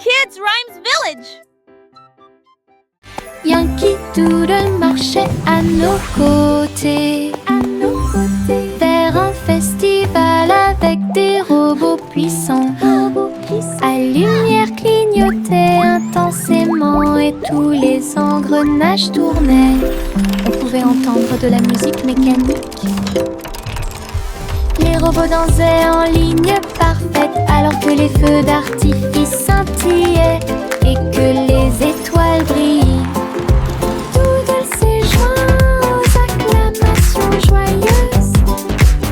Kids Rhymes Village. Yankee Doodle marchait à nos côtés, vers un festival avec des robots puissants. À lumière clignotait intensément et tous les engrenages tournaient. On pouvait entendre de la musique mécanique. Les robots dansaient en ligne parfaite alors que les feux d'artifice scintillaient et que les étoiles brillaient. Doodle s'est joint aux acclamations joyeuses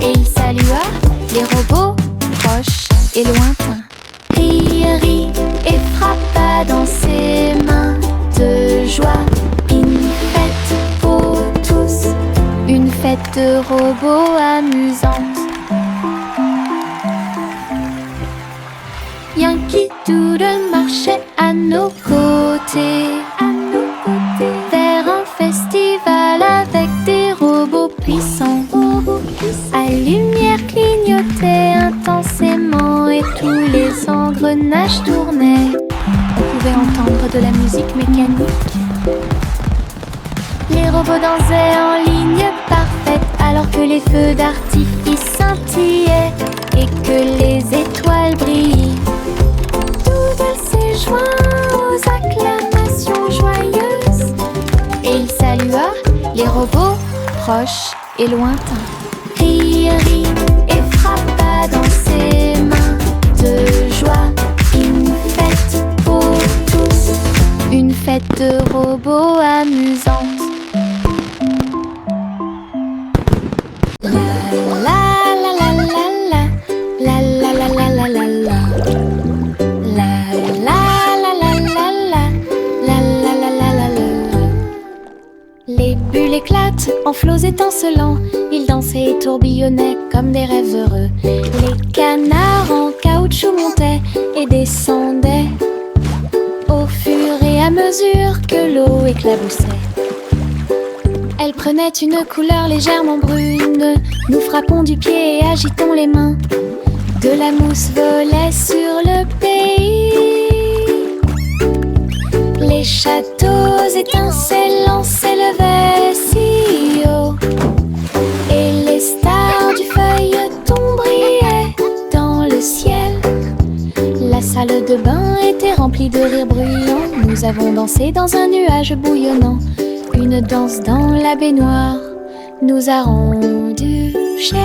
et il salua les robots proches et lointains. Rit et frappa dans ses mains de joie. Une fête pour tous, une fête de robots amusante. Yankee Doodle marchait à nos côtés, vers un festival avec des robots puissants. À lumière clignotait intensément et tous les engrenages tournaient. On pouvait entendre de la musique mécanique. Les robots dansaient en ligne parfaite alors que les feux d'artifice scintillaient et que les étoiles brillaient. Doodle s'est joint aux acclamations joyeuses et il salua les robots proches et lointains. Rit et frappa dans ses mains de joie. Une fête pour tous, une fête de robots amusante. Les bulles éclatent en flots étincelants. Ils dansaient et tourbillonnaient comme des rêves heureux. Les canards en caoutchouc montaient et descendaient au fur et à mesure que l'eau éclaboussait. Elle prenait une couleur légèrement brune. Nous frappons du pied et agitons les mains. De la mousse volait sur le pays. Les châteaux étincelants s'élevaient si haut et les stars du feuilleton brillaient dans le ciel. La salle de bain était remplie de rires bruyants. Nous avons dansé dans un nuage bouillonnant. Une danse dans la baignoire nous a rendu chers.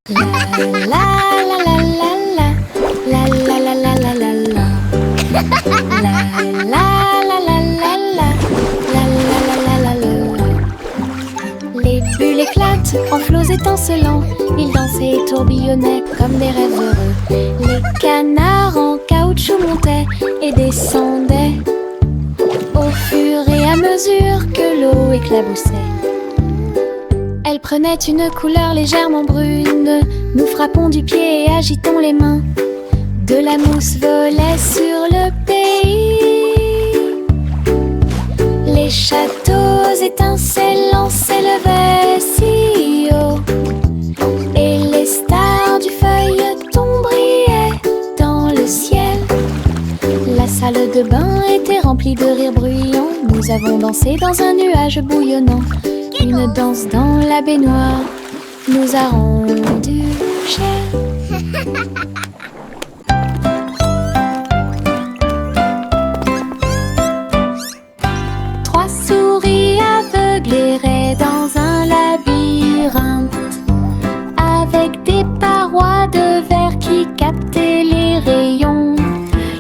La la la la la la la la la la la la la. La la la la la la la la la la. Les bulles éclatent en flots étincelants. Ils dansaient et tourbillonnaient comme des rêves heureux. Les canards en caoutchouc montaient et descendaient au fur et à mesure que l'eau éclaboussait. Elle prenait une couleur légèrement brune. Nous frappons du pied et agitons les mains. De la mousse volait sur le pays. Les châteaux étincelants s'élevaient si haut et les stars du feuilleton brillaient dans le ciel. La salle de bain était remplie de rires bruyants. Nous avons dansé dans un nuage bouillonnant. Une danse dans la baignoire nous a rendu chers. Trois souris aveugles erraient dans un labyrinthe avec des parois de verre qui captaient les rayons.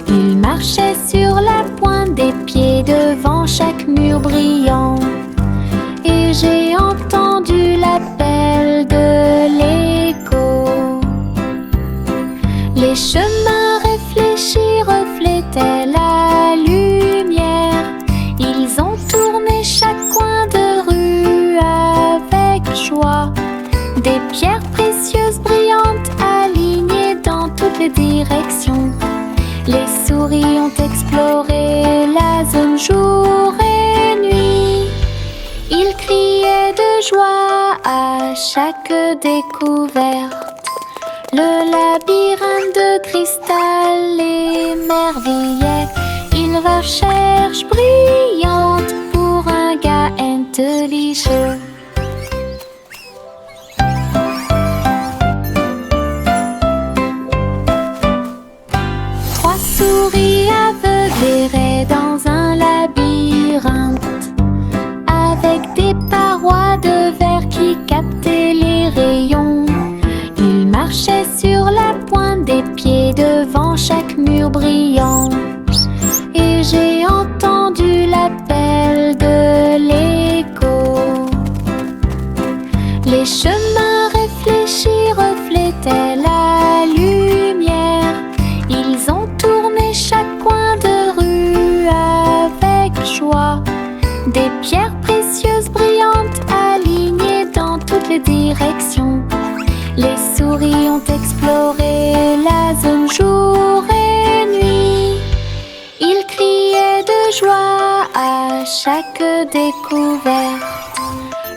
Ils marchaient sur la pointe des pieds devant chaque mur brillant. Et j'ai entendu l'appel de l'écho. Les chemins réfléchis reflétaient la lumière. Ils ont tourné chaque coin de rue avec joie. Des pierres précieuses brillantes alignées dans toutes les directions. Les souris ont exploré la zone jour et nuit. Ils criaient de joie à chaque découverte. Le labyrinthe de cristal émerveillait. Il recherche brillante pour un gars intelligent. Trois souris aveugles erraient dans un labyrinthe avec des parois de verre qui captaient les rayons. Ils marchaient sur la pointe des pieds devant chaque mur brillant. Et j'ai entendu l'appel de l'écho. Les chemins réfléchis reflétaient la lumière. Ils ont tourné chaque coin de rue avec joie. Des pierres précieuses brillantes alignées dans toutes les directions. Les souris ont exploré la zone jour et nuit. Ils criaient de joie à chaque découverte.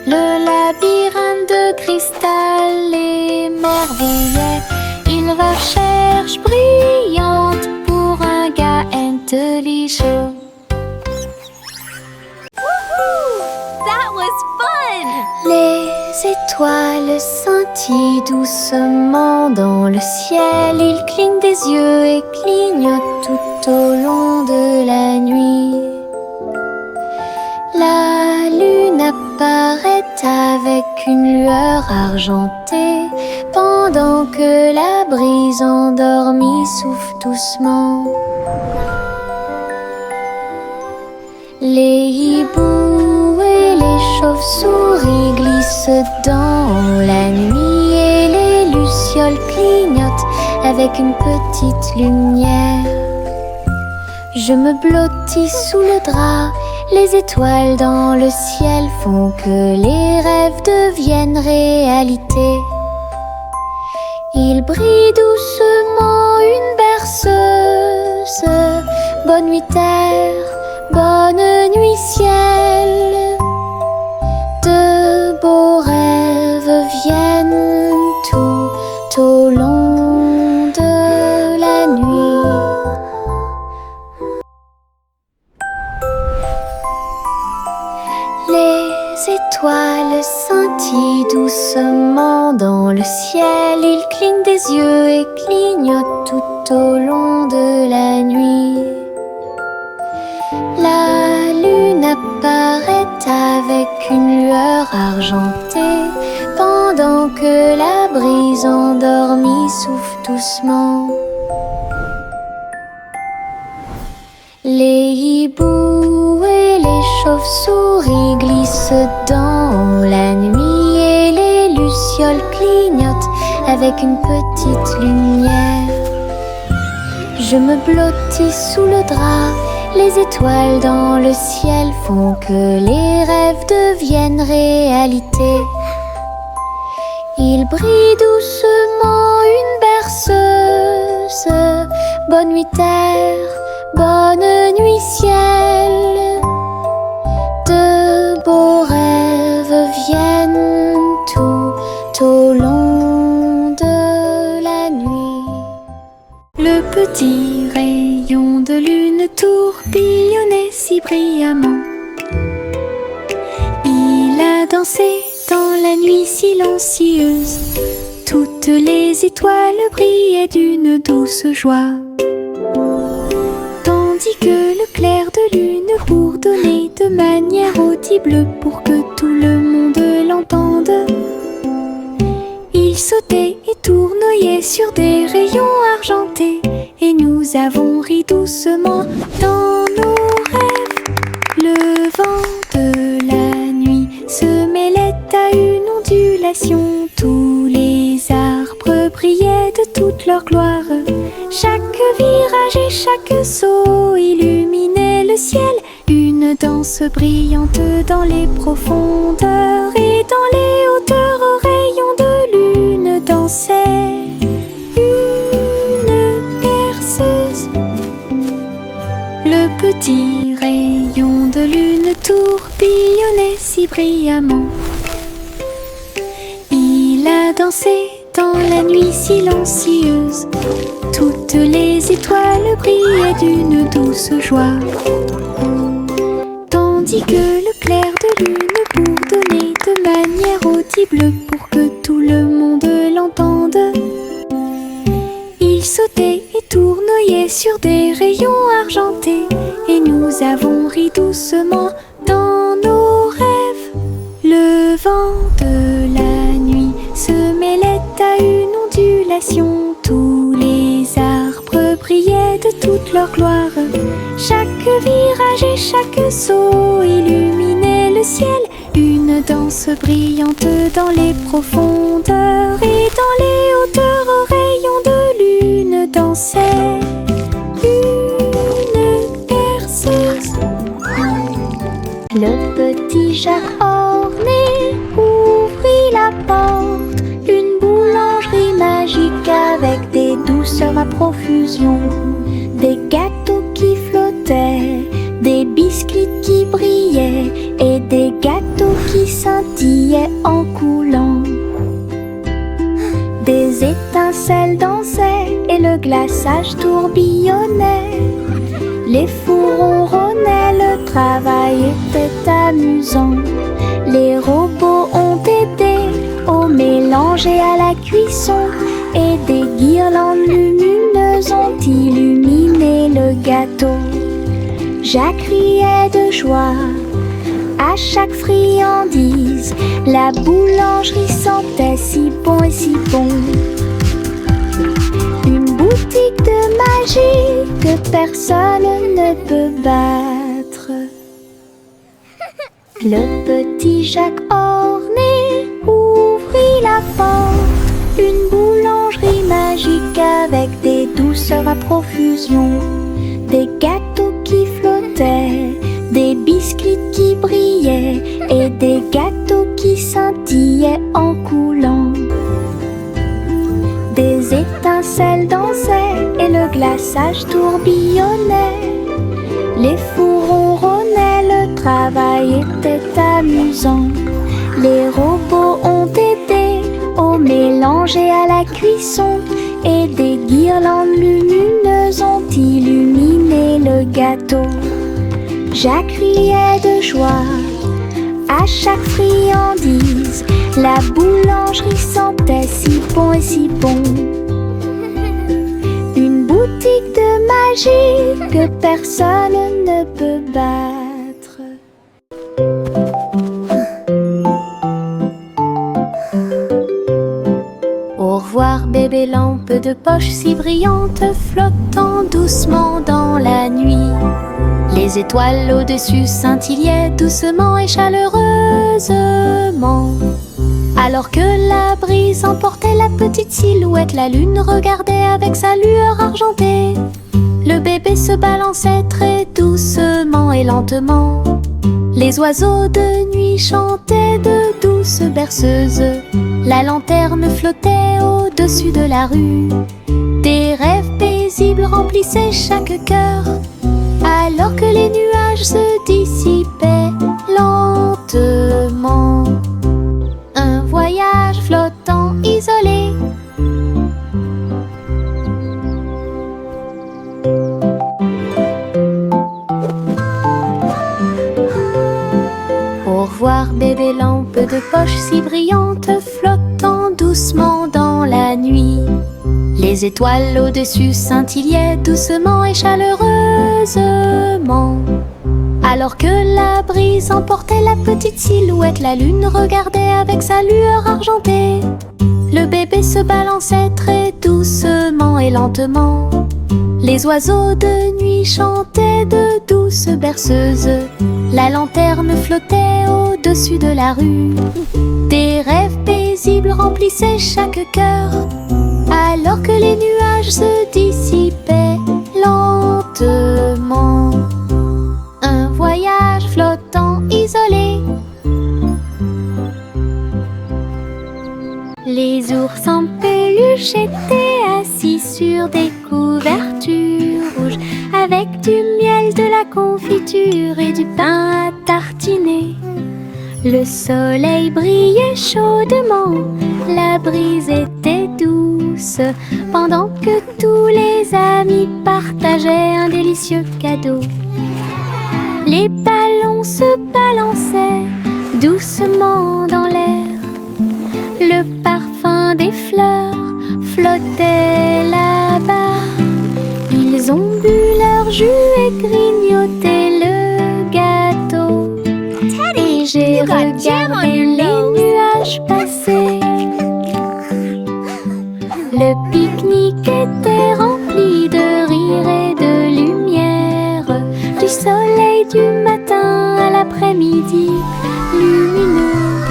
Le labyrinthe de cristal émerveillait. Ils recherchent brillante pour un gars intelligent. That was fun! Les étoiles scintillent doucement dans le ciel. Ils clignent des yeux et clignotent tout au long de la nuit. La lune apparaît avec une lueur argentée pendant que la brise endormie souffle doucement. Les hiboux et les chauves-souris glissent dans la nuit et les lucioles clignotent avec une petite lumière. Je me blottis sous le drap, les étoiles dans le ciel font que les rêves deviennent réalité. Il brille doucement une berceuse. Bonne nuit terre, bonne nuit ciel. De beaux rêves viennent tout au long de la nuit. Les étoiles scintillent doucement dans le ciel. Ils clignent des yeux et clignotent tout au long de la nuit. La lune apparaît avec une lueur argentée pendant que la brise endormie souffle doucement. Les hiboux et les chauves-souris glissent dans la nuit et les lucioles clignotent avec une petite lumière. Je me blottis sous le drap, les étoiles dans le ciel font que les rêves deviennent réalité. Il brille doucement une berceuse. Bonne nuit terre, bonne nuit ciel. De beaux rêves viennent tout au long de la nuit. Le petit rayon de lune tourbillonnait si brillamment. Il a dansé dans la nuit silencieuse. Toutes les étoiles brillaient d'une douce joie. Tandis que le clair de lune bourdonnait de manière audible pour que tout le monde l'entende. Il sautait et tournoyait sur des rayons argentés et nous avons ri doucement dans nos rêves. Le vent de la nuit se mêlait à une ondulation. Tous les arbres brillaient de toute leur gloire. Chaque virage et chaque saut illuminait le ciel. Une danse brillante dans les profondeurs et dans les hauteurs aux rayons de lune dansait une berceuse. Le petit rayon de lune tourbillonnait si brillamment. Il a dansé Dans la nuit silencieuse, toutes les étoiles brillaient d'une douce joie, tandis que le clair de lune bourdonnait de manière audible pour que tout le monde l'entende. Il sautait et tournoyait sur des rayons argentés, et nous avons ri doucement dans nos rêves. Le vent de la nuit se mêlait à une ondulation. Tous les arbres brillaient de toute leur gloire. Chaque virage et chaque saut illuminait le ciel. Une danse brillante dans les profondeurs, et dans les hauteurs aux rayons de lune dansait une berceuse. Le petit Jacques orné ouvrit la porte. Une boulangerie magique avec des douceurs à profusion, des gâteaux qui flottaient, des biscuits qui brillaient et des gâteaux qui scintillaient en coulant. Des étincelles dansaient et le glaçage tourbillonnait. Les fours ronronnaient, le travail était amusant. Les robots ont aidé au mélange et à la cuisson, et des guirlandes lumineuses ont illuminé le gâteau. Jacques riait de joie à chaque friandise. La boulangerie sentait si bon et si bon. Une boutique de magie que personne ne peut battre. Le petit Jacques orné ouvrit la porte. Une boulangerie magique avec des douceurs à profusion, des gâteaux qui flottaient, des biscuits qui brillaient et des gâteaux qui scintillaient en coulant. Des étincelles dansaient et le glaçage tourbillonnait. Les fours ronronnaient, le travail était amusant. Les robots ont aidé au mélange et à la cuisson, et des guirlandes lumineuses ont illuminé le gâteau. Jacques riait de joie à chaque friandise. La boulangerie sentait si bon et si bon. Une boutique de magie que personne ne peut battre. Au revoir bébé lampe de poche si brillante, flottant doucement dans la nuit. Les étoiles au-dessus scintillaient doucement et chaleureusement. Alors que la brise emportait la petite silhouette, la lune regardait avec sa lueur argentée. Le bébé se balançait très doucement et lentement. Les oiseaux de nuit chantaient de douces berceuses. La lanterne flottait au-dessus de la rue. Des rêves paisibles remplissaient chaque cœur, alors que les nuages se dissipaient lentement. Un voyage flottant isolé. Au revoir bébé lampe de poche si brillante, flottant doucement dans la nuit. Les étoiles au-dessus scintillaient doucement et chaleureusement. Alors que la brise emportait la petite silhouette, la lune regardait avec sa lueur argentée. Le bébé se balançait très doucement et lentement. Les oiseaux de nuit chantaient de douces berceuses. La lanterne flottait au-dessus de la rue. Des rêves paisibles remplissaient chaque cœur, alors que les nuages se dissipaient lentement. Un voyage flottant isolé. Les ours en peluche étaient assis sur des couvertures rouges, avec du miel, de la confiture et du pain à tartiner. Le soleil brillait chaudement, la brise était douce, pendant que tous les amis partageaient un délicieux cadeau. Les ballons se balançaient doucement dans l'air. Le parfum des fleurs flottait là-bas. Ils ont bu leur jus et grignoté le gâteau. Et j'ai regardé les nuages passer. Le pique-nique était rempli de rire et de lumière, du soleil du matin à l'après-midi lumineux.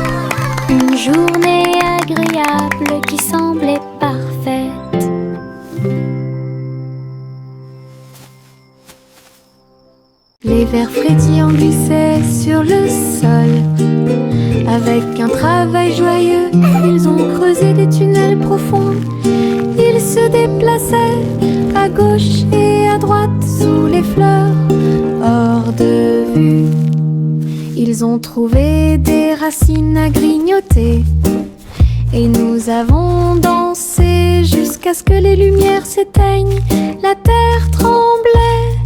Une journée agréable qui semblait parfaite. Les vers frétillants glissaient sur le sol. Avec un travail joyeux, ils ont creusé des tunnels profonds. Ils se déplaçaient à gauche et à droite sous les fleurs, hors de vue. Ils ont trouvé des racines à grignoter. Et nous avons dansé jusqu'à ce que les lumières s'éteignent. La terre tremblait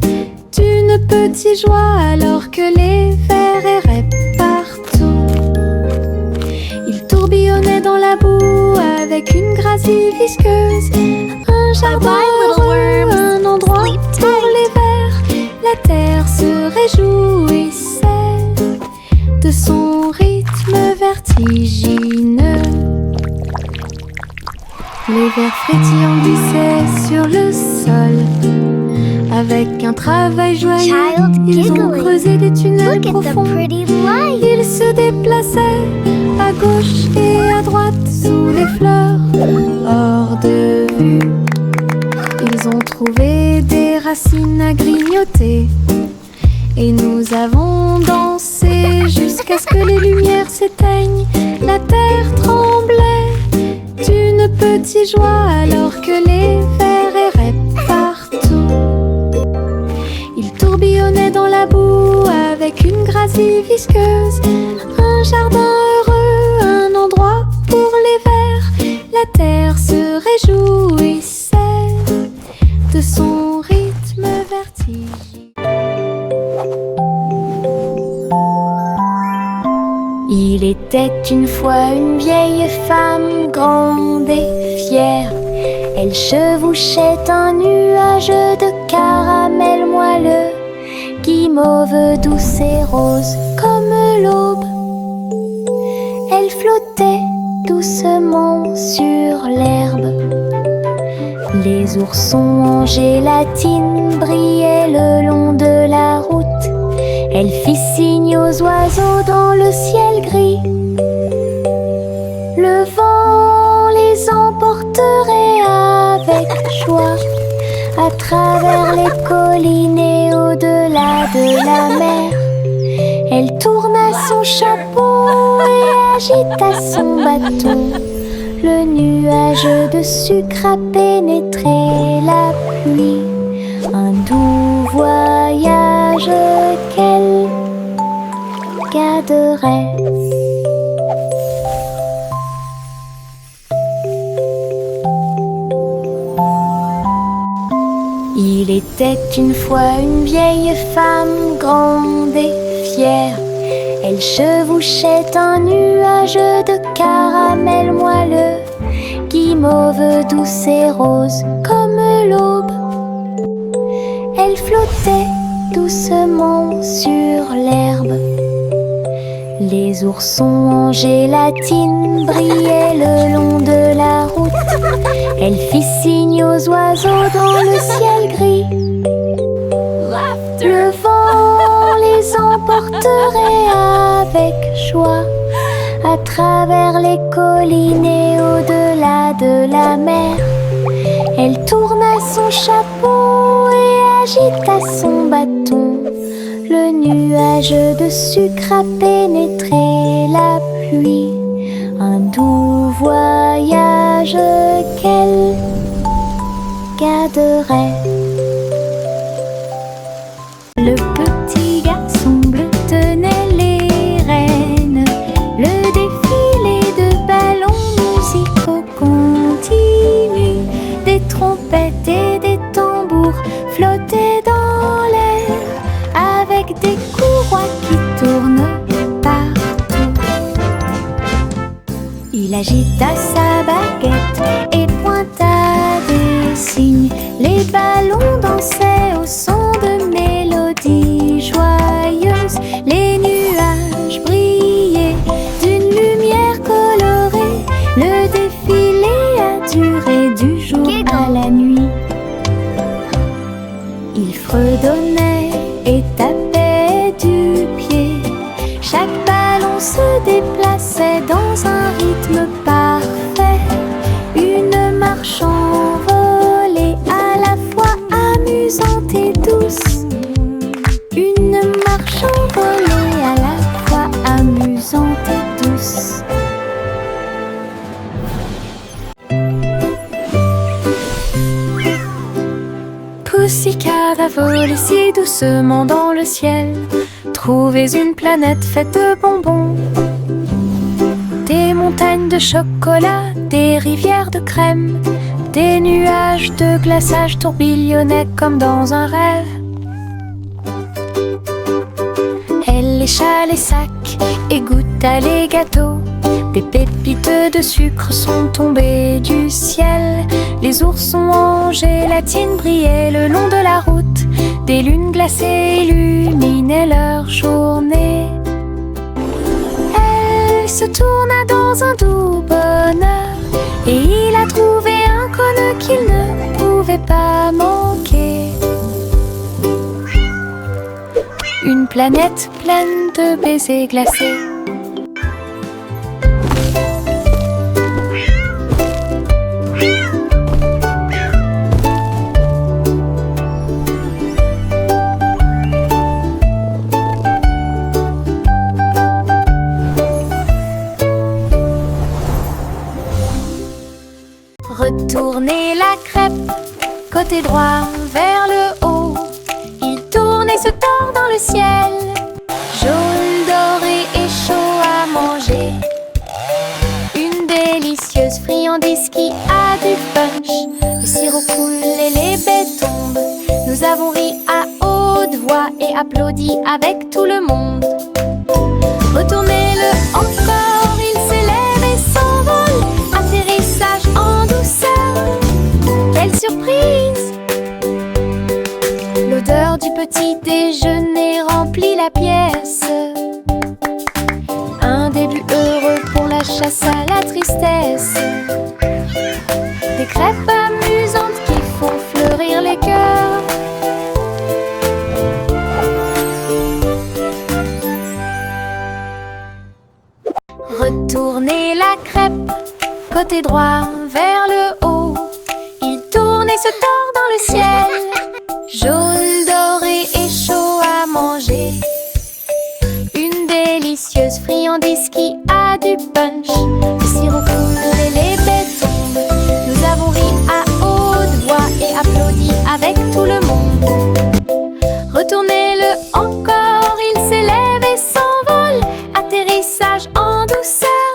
d'une petite joie alors que les vers erraient partout. Ils tourbillonnaient dans la boue avec une gracie visqueuse. Un jardin heureux, un endroit pour les vers. La terre se réjouissait de son rythme vertigineux. Les vers frétillants glissaient sur le sol. Avec un travail joyeux, ils ont creusé des tunnels profonds. Ils se déplaçaient à gauche et à droite sous les fleurs, hors de vue. Ils ont trouvé des racines à grignoter. Et nous avons dansé jusqu'à ce que les lumières s'éteignent. La terre tremblait d'une petite joie alors que les vers erraient partout. Ils tourbillonnaient dans la boue avec une gracie visqueuse. Un jardin heureux, un endroit pour les vers. La terre se réjouissait de son rythme vertigineux. Il était une fois une vieille femme grande et fière. Elle chevauchait un nuage de caramel moelleux, guimauve douce et rose comme l'aube. Elle flottait doucement sur l'herbe. Les oursons en gélatine brillaient le long de la route. Elle fit signe aux oiseaux dans le ciel gris. Le vent les emporterait avec joie à travers les collines et au-delà de la mer. Elle tourna son chapeau et agita son bâton. Le nuage de sucre a pénétré la pluie. Un doux voyage qu'elle garderait. Il était une fois une vieille femme grande et fière. Elle chevauchait un nuage de caramel moelleux, guimauve douce et rose comme l'aube. Elle flottait doucement sur l'herbe. Les oursons en gélatine brillaient le long de la route. Elle fit signe aux oiseaux dans le ciel gris. Le vent les emporterait avec joie à travers les collines et au-delà de la mer. Elle tourna son chapeau et agita son bâton. Le nuage de sucre a pénétré la pluie. Un doux voyage qu'elle garderait. Le petit garçon bleu tenait les rênes. trompettes et des tambours flottaient dans l'air avec des courroies qui tournent partout. Il agita sa baguette et pointa des signes. Les ballons dansaient au son de mélodies joyeuses. Les nuages brillaient d'une lumière colorée. Le défilé a duré du jour à la nuit. Il fredonnait et tapait du pied. Chaque ballon se déplaçait dans un rythme parfait. Une marche envolée à la fois amusante et douce. Une marche envolée à la fois amusante et douce. Pussycat a volé si doucement dans le ciel. Trouvez une planète faite de bonbons. Des montagnes de chocolat, des rivières de crème. Des nuages de glaçage tourbillonnaient comme dans un rêve. Elle lécha les sacs et goûta les gâteaux. Des pépites de sucre sont tombées du ciel. Les oursons en gélatine brillaient le long de la route. Des lunes glacées illuminaient leur journée. Elle se tourna dans un doux bonheur et il a trouvé un cône qu'il ne pouvait pas manquer. Une planète pleine de baisers glacés. Retournez la crêpe, côté droit vers le haut. Il tourne et se tord dans le ciel. Jaune, doré et chaud à manger. Une délicieuse friandise qui a du punch. Le sirop coule et les baies tombent. Nous avons ri à haute voix et applaudi avec tout le monde. Retournez-le encore, il s'élève et s'envole. Atterrissage en douceur, quelle surprise! L'odeur du petit déjeuner remplit la pièce. Un début heureux pour la chasse à la tristesse. Des crêpes amusantes qui font fleurir les cœurs. Retournez la crêpe, côté droit vers le haut. Il tourne et se tord dans le ciel. Jaune, doré et chaud à manger. Une délicieuse friandise qui a du punch. Le sirop coule et les baies tombent. Nous avons ri à haute voix et applaudi avec tout le monde. Retournez-le encore, il s'élève et s'envole. Atterrissage en douceur,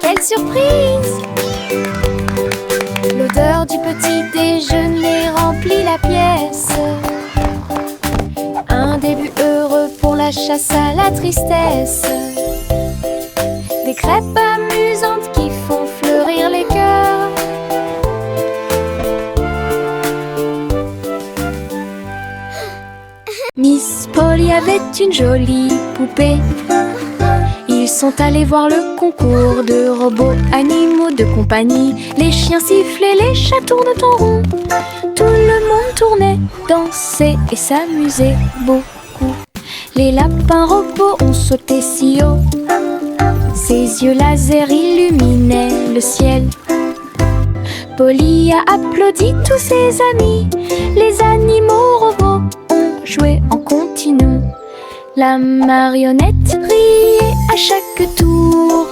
quelle surprise! L'odeur du petit déjeuner remplit la pièce. Un début heureux pour la chasse à la tristesse. Des crêpes amusantes qui font fleurir les cœurs. Miss Polly avait une jolie poupée. Ils sont allés voir le concours de robots animaux de compagnie. Les chiens sifflaient, les chats tournent en rond. Tout le monde tournait, dansait et s'amusait beaucoup. Les lapins robots ont sauté si haut. Ses yeux laser illuminaient le ciel. Polly a applaudi tous ses amis. Les animaux robots ont joué en continu. La marionnette riait à chaque tour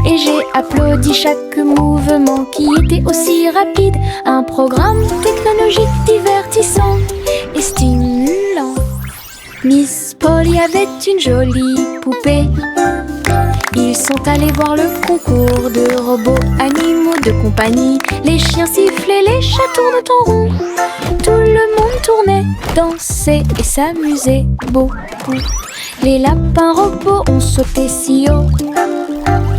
et j'ai applaudi chaque mouvement qui était aussi rapide. Un programme technologique divertissant et stimulant. Miss Polly avait une jolie poupée. Ils sont allés voir le concours de robots animaux de compagnie. Les chiens sifflaient, les chats tournent en rond. Tout le monde tournait, dansait et s'amusait beaucoup. Les lapins robots ont sauté si haut.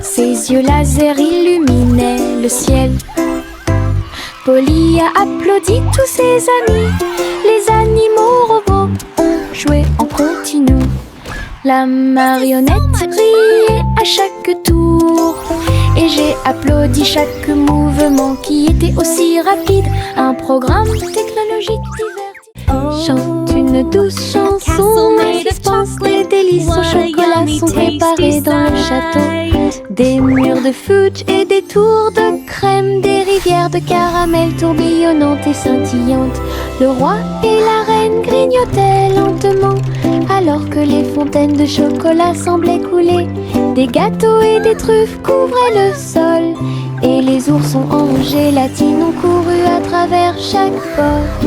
Ses yeux laser illuminaient le ciel. Polly a applaudi tous ses amis. Les animaux robots ont joué en continu. La marionnette riait à chaque tour et j'ai applaudi chaque mouvement qui était aussi rapide. Un programme technologique divertissant. Chante une douce chanson et dispense des délices au chocolat sont préparés dans le château. Des murs de fudge et des tours de crème, des rivières de caramel tourbillonnantes et scintillantes. Le roi et la reine grignotaient lentement alors que les fontaines de chocolat semblaient couler. Des gâteaux et des truffes couvraient le sol et les oursons en gélatine ont couru à travers chaque porte.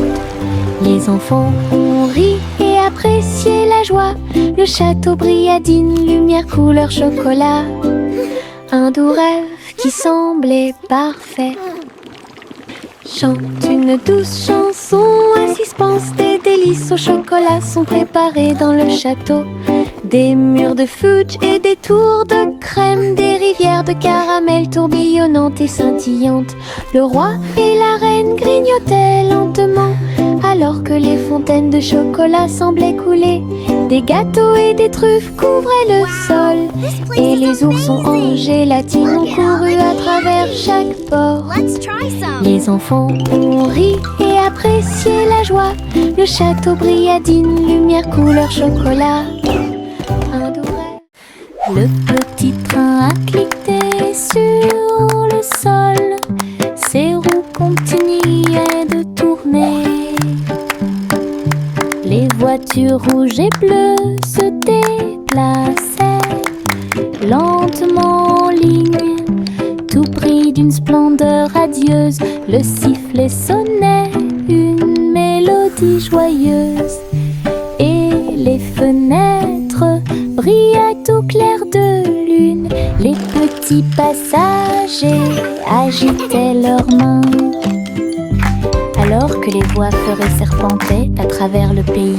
Les enfants ont ri et apprécié la joie. Le château brilla d'une lumière couleur chocolat. Un doux rêve qui semblait parfait. Chante une douce chanson à suspense. Des délices au chocolat sont préparés dans le château. Des murs de fudge et des tours de crème, des rivières de caramel tourbillonnantes et scintillantes. Le roi et la reine grignotaient lentement alors que les fontaines de chocolat semblaient couler. Des gâteaux et des truffes couvraient le sol et les oursons en gélatine ont couru à travers chaque porte. Les enfants ont ri et apprécié la joie. Le château brilla d'une lumière couleur chocolat. Un doux rêve. Le petit train a cliqué sur le sol. Ses roues continuaient de tourner. Les voitures rouges et bleues se déplaçaient lentement en ligne, tout pris d'une splendeur radieuse. Le sifflet sonnait une mélodie joyeuse et les fenêtres brillaient au clair de lune. Les petits passagers agitaient leurs mains alors que les voix feuraient serpentaient à travers le pays.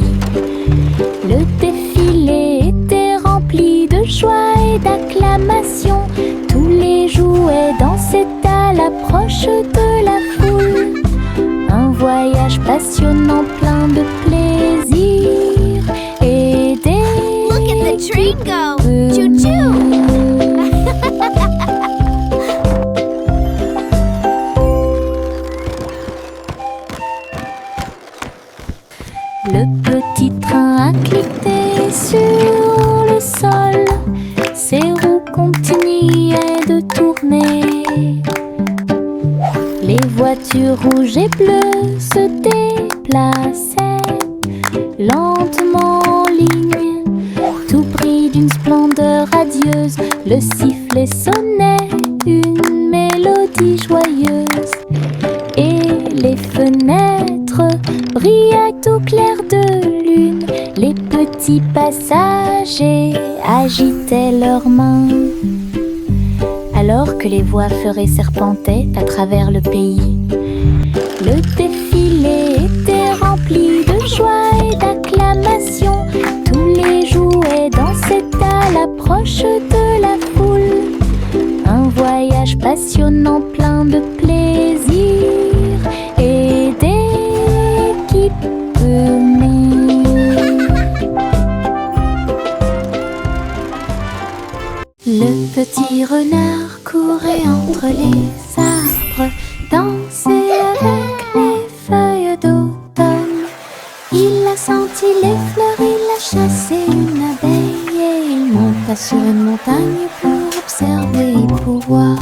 Le défilé était rempli de joie et d'acclamation. Tous les jouets dansaient à l'approche de la foule. Un voyage passionnant plein de plaisir et des Look at the train go! Choo-choo! Le petit train a cliqué sur le sol. Ses roues continuaient de tourner. Les voitures rouges et bleues se déplaçaient lentement en ligne, tout pris d'une splendeur radieuse. Le sifflet sonnait une mélodie joyeuse et les fenêtres brillaient au clair de lune. Les petits passagers agitaient leurs mains alors que les voix feuraient serpentaient à travers le pays. Le défilé était rempli de joie et d'acclamation. Tous les jouets dansaient à l'approche de la foule. Un voyage passionnant plein de plaisir et d'équipements. Le petit renard courait entre les arbres, dansait avec les feuilles d'automne. Il a senti les fleurs, il a chassé une abeille et il monta sur une montagne pour observer et pour voir.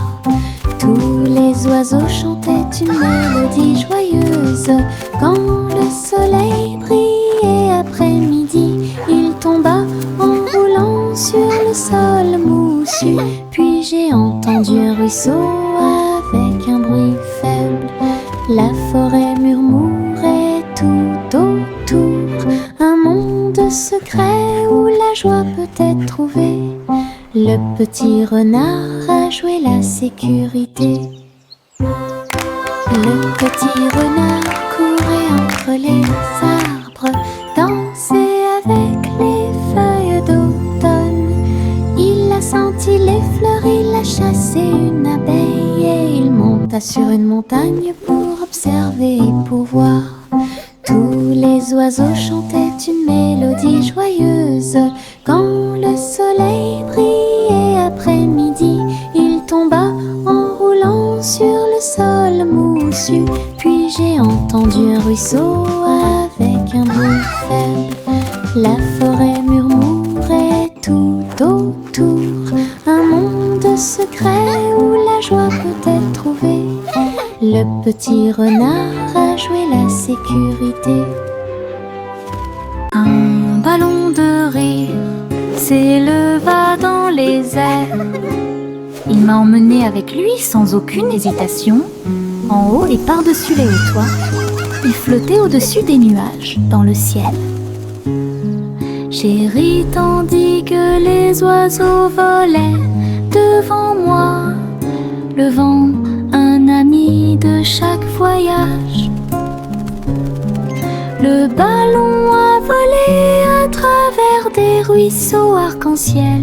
Tous les oiseaux chantaient une mélodie joyeuse. Quand le soleil brillait après-midi, il tomba en roulant sur le sol moussu. Puis j'ai entendu un ruisseau avec un bruit faible. La forêt murmurait tout autour, un monde secret où la joie peut être trouvée. Le petit renard a joué la sécurité. Le petit renard courait entre les arbres, dansait avec les feuilles d'automne. Il a senti les fleurs, il a chassé une abeille et il monta sur une montagne pour observer et pour voir. Tous les oiseaux chantaient une mélodie joyeuse. Quand le soleil brillait après-midi, il tomba en roulant sur le sol moussu. Puis j'ai entendu un ruisseau avec un bruit faible. La forêt murmurait tout autour, un monde secret où la joie peut être trouvée. Le petit renard a joué la sécurité. Un ballon de rire s'éleva dans les airs. Il m'a emmené avec lui sans aucune hésitation, en haut et par-dessus les hauts toits. Il flottait au-dessus des nuages, dans le ciel. J'ai ri tandis que les oiseaux volaient devant moi, le vent, un ami de chaque voyage. Le ballon a volé à travers des ruisseaux arc-en-ciel.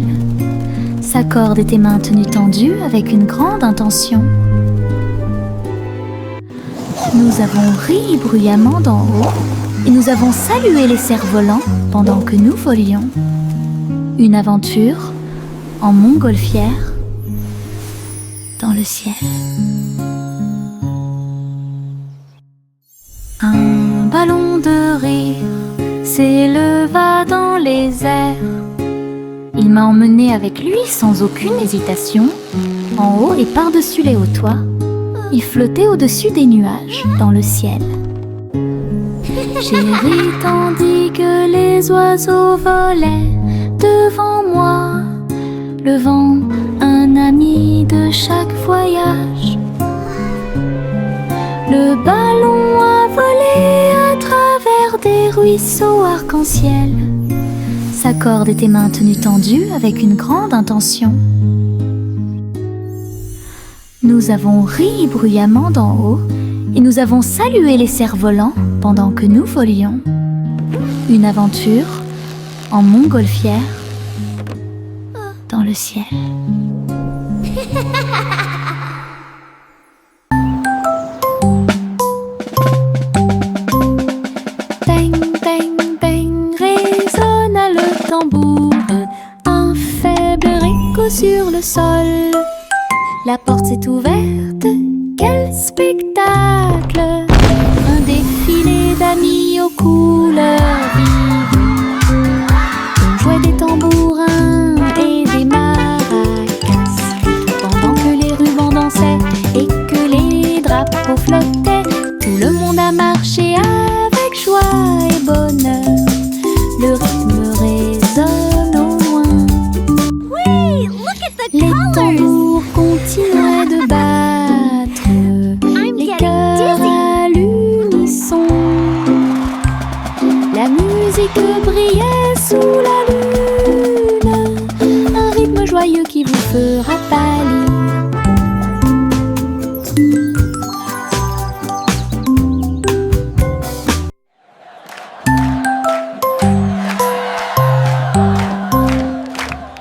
Sa corde était maintenue tendue avec une grande intention. Nous avons ri bruyamment d'en haut et nous avons salué les cerfs-volants pendant que nous volions. Une aventure en montgolfière dans le ciel. Un ballon de rire s'éleva dans les airs. Il m'a emmené avec lui sans aucune hésitation, en haut et par-dessus les hauts toits. Il flottait au-dessus des nuages, dans le ciel. J'ai ri tandis que les oiseaux volaient devant moi, le vent, un ami de chaque voyage. Le ballon a volé à travers des ruisseaux arc-en-ciel. Sa corde était maintenue tendue avec une grande intention. Nous avons ri bruyamment d'en haut et nous avons salué les cerfs-volants pendant que nous volions. Une aventure en montgolfière dans le ciel. Bang, bang, bang, résonna le tambour. Un faible écho sur le sol. La porte s'est ouverte, quel spectacle! Un défilé d'amis aux couleurs vives. On jouait des tambourins et des maracas, pendant que les rubans dansaient et que les drapeaux flottaient. Tout le monde a marché avec joie et bonheur. Le rythme résonne au loin. Wait, look at the Les colors! tambours continuaient de battre, les getting cœurs dizzy. à l'unisson. La musique brillait sous la lune, un rythme joyeux qui vous fera pâlir.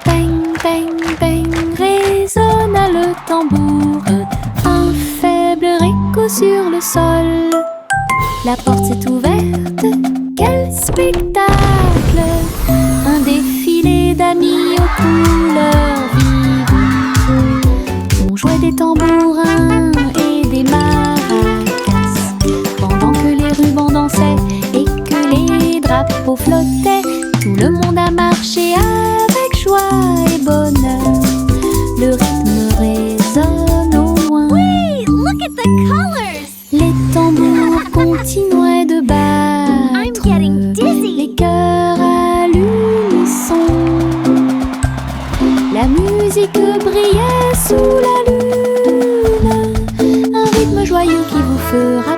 Bang, bang, bang, résonna le tambour. Un faible écho sur le sol. La porte s'est ouverte, quel spectacle! Un défilé d'amis aux couleurs vives. On jouait des tambourins et des maracas, pendant que les rubans dansaient et que les drapeaux flottaient. Tout le monde a marché avec joie et bonheur. Le rythme résonne au loin. Wait, look at the colors! Les tambours continuaient de battre. I'm getting dizzy. Les cœurs à l'unisson. La musique brillait sous la lune. Un rythme joyeux qui vous fera